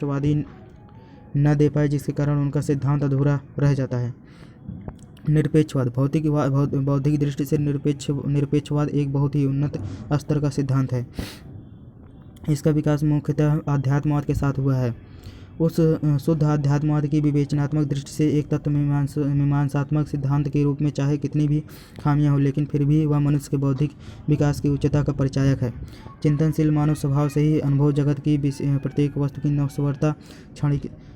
स्पष्टवादी न दे पाए, जिसके कारण उनका सिद्धांत अधूरा रह जाता है। निरपेक्षवाद बौद्धिक दृष्टि से निरपेक्षवाद एक बहुत ही उन्नत स्तर का सिद्धांत है। इसका विकास मुख्यतः आध्यात्मवाद के साथ हुआ है। उस शुद्ध आध्यात्मवाद की विवेचनात्मक दृष्टि से एक तत्व मीमांसात्मक सिद्धांत के रूप में चाहे कितनी भी खामियां हो, लेकिन फिर भी वह मनुष्य के बौद्धिक विकास की उच्चता का परिचायक है। चिंतनशील मानव स्वभाव से ही अनुभव जगत की प्रत्येक वस्तु की नश्वरता,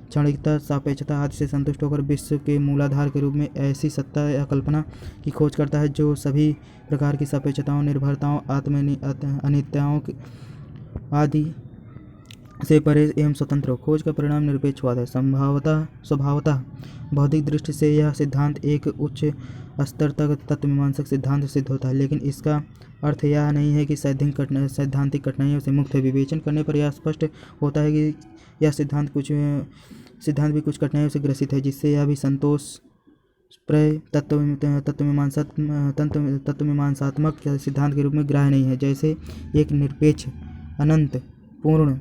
क्षणिकता, सापेक्षता आदि से संतुष्ट होकर विश्व के मूलाधार के रूप में ऐसी सत्ता या कल्पना की खोज करता है जो सभी प्रकार की सापेक्षताओं, निर्भरताओं, अनित्यताओं आदि से परे एवं स्वतंत्र हो। खोज का परिणाम निरपेक्षवाद है। स्वभावतः बौद्धिक दृष्टि से यह सिद्धांत एक उच्च स्तर तक तत्वमीमांसक सिद्धांत सिद्ध होता है, लेकिन इसका अर्थ यह नहीं है कि सैद्धांतिक कठिनाइयों से मुक्त है। विवेचन करने पर यह स्पष्ट होता है कि यह सिद्धांत भी कुछ कठिनाइयों से ग्रसित है, जिससे यह भी संतोषप्रद तत्वमीमांसात्मक सिद्धांत के रूप में ग्राह्य नहीं है। जैसे एक निरपेक्ष अनंत पूर्ण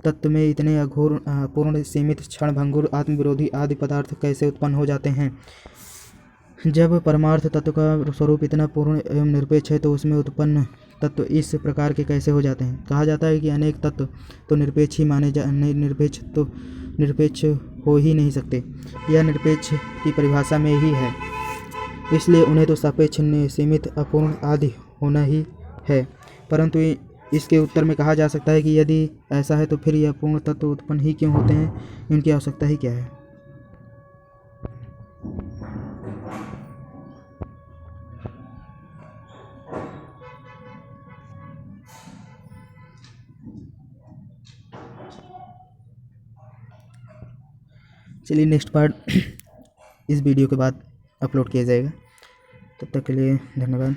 तत्व में इतने अघोर पूर्ण सीमित क्षणभंगुर आत्मविरोधी आदि पदार्थ कैसे उत्पन्न हो जाते हैं। जब परमार्थ तत्व का स्वरूप इतना पूर्ण एवं निरपेक्ष है तो उसमें उत्पन्न तत्व इस प्रकार के कैसे हो जाते हैं। कहा जाता है कि अनेक तत्व तो निरपेक्ष हो ही नहीं सकते। यह निरपेक्ष की परिभाषा में ही है, इसलिए उन्हें तो सापेक्ष, सीमित, अपूर्ण आदि होना ही है। परंतु इसके उत्तर में कहा जा सकता है कि यदि ऐसा है तो फिर यह पूर्ण तत्व उत्पन्न ही क्यों होते हैं, इनकी आवश्यकता ही क्या है। चलिए नेक्स्ट पार्ट इस वीडियो के बाद अपलोड किया जाएगा। तब तक के लिए धन्यवाद।